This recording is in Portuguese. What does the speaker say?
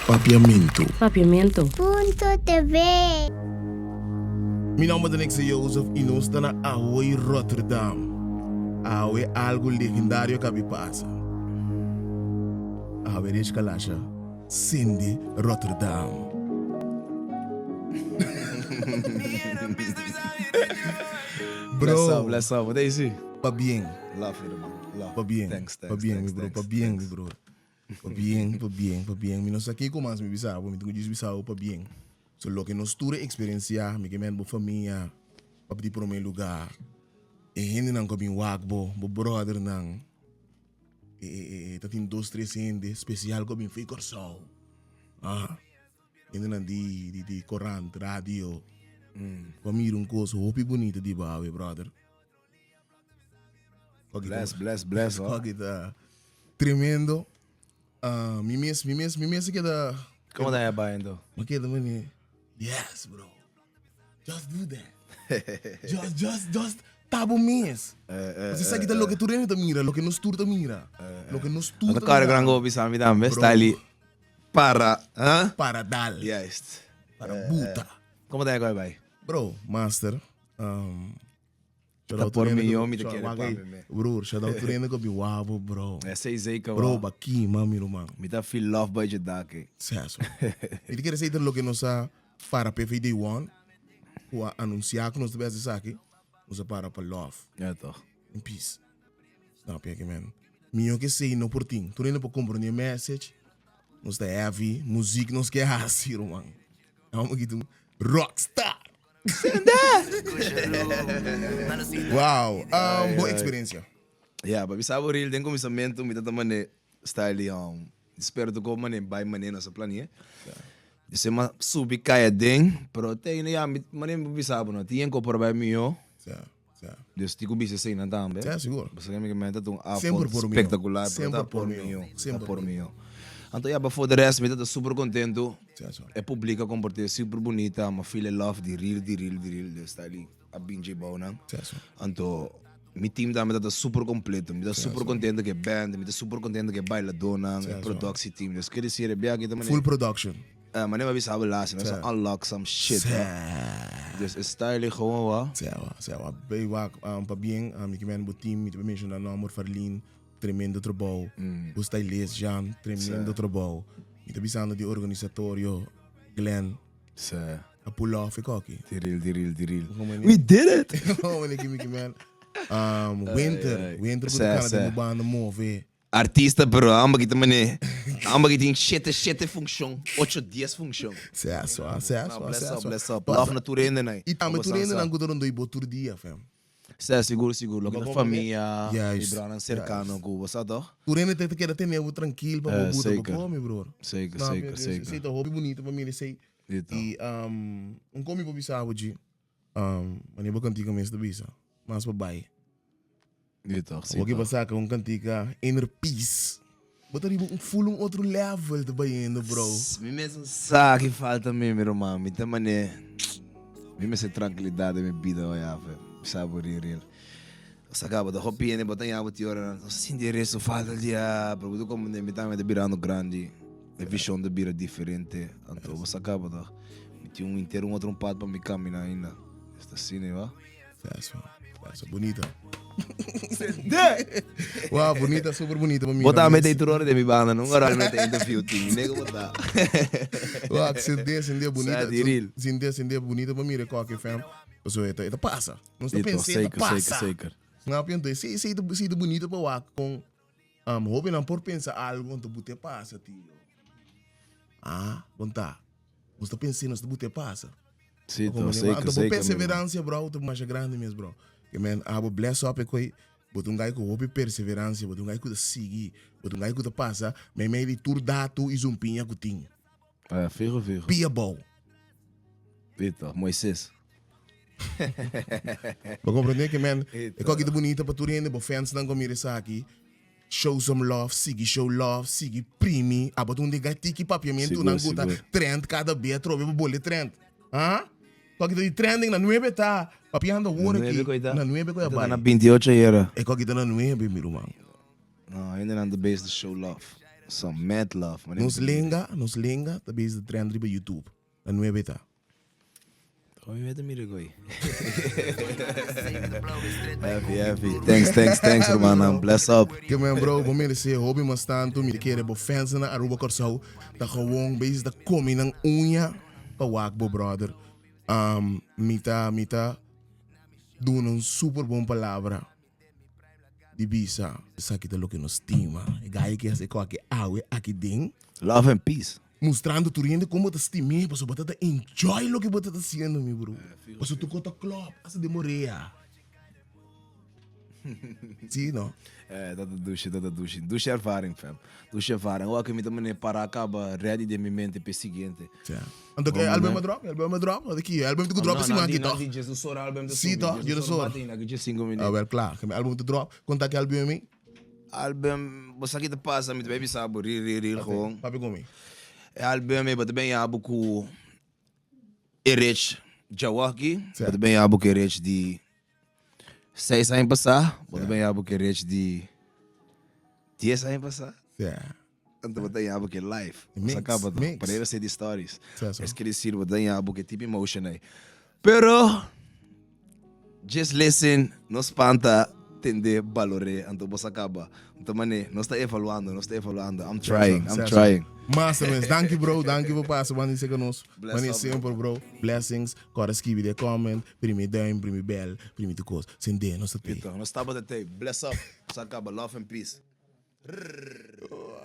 Papiamento. Papiamento. Punto TV. Meu nome é Joseph e nós estamos na Ahoy, Rotterdam. Ahoy é algo legendário que me passa. Ahoy é escalacha. Cindy, Rotterdam. Bro. Bless up. What do you see? Pa bien. Love you, man. Love. Pa bien. Thanks. Pa bien, mi bro. Pa bien, mi bro. Pa bien. Mi não sei aqui como me bisava, me tenho disso bisava pa bien. So lo que nos ture experiencia, me que men bo família, pa pedir por meu lugar. E hindi nang kami wakbo, bo brother nang dat industrie sinde special kami fikor so. Hindi nang di corrent, radio. Kami um coisa hopi bonito di ba, brother. Bless. Kagita tremendo. Mi mes que da. Como tá buying? Maar kijk dan meneer. Yes, bro. Just do that. just tabo mes. Você sabe que lo que tu rende te mira, lo que nos tour te mira. Lo que nos tour Ano cara grango bisa mi dam best ali para, para dar, Yes. para buta. Como tá bye? Bro, master. Tá por mim, eu me te quero para me. Bro, shout out to rende ko biwabo, bro. É sei zeker Bro, wa. baki, mami, romang. Me tá feel love by je dake. Certo. Ele quer dizer lo que nos para PVD1, o anunciar que nós devemos dizer aqui, nos para love, Ja toch. in peace. Snap je, man? Minha que sei não por ti. Tu ainda pode compreender message, nós tá heavy, música nós quer assim, man. Vamos aqui um rockstar. Wow, boa experiência. Ja, maar we saben real denk comissamento met dat mané style espero tu como mané by mané nossa plania. Disse ma subi kaya ding, pero tem ya mané we saben no, tem ko por by mio. Certo. Dus die kubis is na tambe. Ja, seguro. Basta kami comenta tung Sempre afro por mio. espetacular, Sempre por por mio. mio. Sempre Por por mio. Então, ja, para de rest, me tá super contento. Certo. É pública comporta super bonita, uma filha love de real, dus tá ali a binge bauna. Certo. Então, meu time também tá super completo, me tá super contente que band, me tá super contente que bailadona, production team. Dus quer dizer, bem aqui também. Full production. Maar nem maar sabe lá, nós unlock some shit. Dus é style gewoon wa. Certo. Bem wak pa bien, que men bo team, me mention na amor Farlin, tremendo trabalho. O stylist Jan, tremendo trabalho. Me tá bisando de organizatorio Glenn, a pull off e cocky. The real. Como We did it. Como que man. Winter ko kana de banda move. Artista, pero amba kita mané. Amba kita shit function, 8-10 function. Certo. Bless up. Love na turenda na. E também tu ainda não gostou do ibotur dia, fam. Seguro. Lo que a família, Yes. Ibrana cercano com você, toch? Tu ainda tem que ter tempo tranquilo para botar zeker. para comer, bro. Zeker. Sei tá hobby bonito para mim, sei. E come para bisa hoje. Mani bo cantiga mesmo do bisa. Mas para bai. Dito, Vou que passar com cantiga inner peace. Botar full outro level de baiendo, bro. Me mesmo sabe que falta mesmo, irmão. Me tem mané. Me mesmo tranquilidade me vida, olha, sabe real. Sacaba da hobby ne botar ya botar ora. Assim de resto falta dia, pero tu como me tá me virando grande. A visão de bira diferente. Então você acaba da me tinha inteiro outro pato para me caminhar ainda. Está assim, né, va? Essa bonita. Wow, bonita, super bonita para mim. Botar a meter tudo de mi banda, não agora meter interview team, nego botar. Wow, se bonita. Diril. Se bonita para mim, é qualquer fam. Então, eta passa. Não estou pensando, passa. Zeker. Não, então, se bonita para o com hobby não por pensar algo, então bote passa, tio. Bom tá. Não estou pensando, não bote passa. Sim, Então, perseverança, bro, tu mais grande mesmo, bro. Que man, abo bless up coi, botar gai com hobby perseverança, botar gai com seguir, botar gai com passa, mas ele tur datu e zumpinha com tinha. Fijo. Pia bom. Dito, Moisés. Para compreender que, man, é coisa bonita para tu render, para fans não comer isso aqui. Show some love, show love, primi. Botar gai tiki papiamento, não guta trend cada vez, trove para bolhe trend. Coisa de trending na 9 tá, papiando o ouro aqui. Na 9 coisa Tá na 28 era. É coisa na 9, meu irmão. No, ainda não the base to show love. Some mad love. Man. Nos lenga, também é trend para YouTube. A não é beta. Oh, je weet hem hier, gooi. Heavy. Thanks, Romana. Bless up. Que man, bro, vou me dizer, hobby mas tanto, me querer bo fans na aruba corso, da gewoon bezig da comi ng unha, pa wakbo brother. Mita, doen een super bom palavra. Di bisa, sa kita lo que nos estima. E gaya que hace ko aqui awe, aqui ding. Love and peace. Mostrando tu riende como te estimei, paso batata enjoy lo que batata haciendo, mi bro. Paso tu kota club, asa de morea. Sim, não? Dat is douche. Douche ervaring, fam. Douche ervaring. Ook met een para acaba ready de minha mente para seguinte. Ja. Então, album me drop? Olha aqui, album te drop assim, aqui, toch? Jesus sora album de Sim, toch? Jesus sora. Ah, wel, klaar. Que album te drop. Contact album me? Album, você aqui te passa, me baby sabe, real gewoon. Papi comi. Album me, but bem abo com Erich Jawaki, Certo. but bem abo com Erich de 6 anos passar, but bem abo com Erich de 10 anos passar. Ja. Então bem abo com live. Mix, Você acaba mix. para ele ser de stories. Certo. Es que decir, but bem abo com tipo emotion aí. Pero just listen, não espanta entender valore, então você acaba. Então mané, não está evaluando. I'm trying. Massa, mas dank you, bro. Dank you por passar, mano, isso é conosco. Bless Mano, up, sempre, bro. Blessings. Agora escreve de comment, primeiro duim, primeiro bell, primeiro coisa. Sem de, não sei. Então, nós estamos até. Bless up. Você acaba. Love and peace. Oh,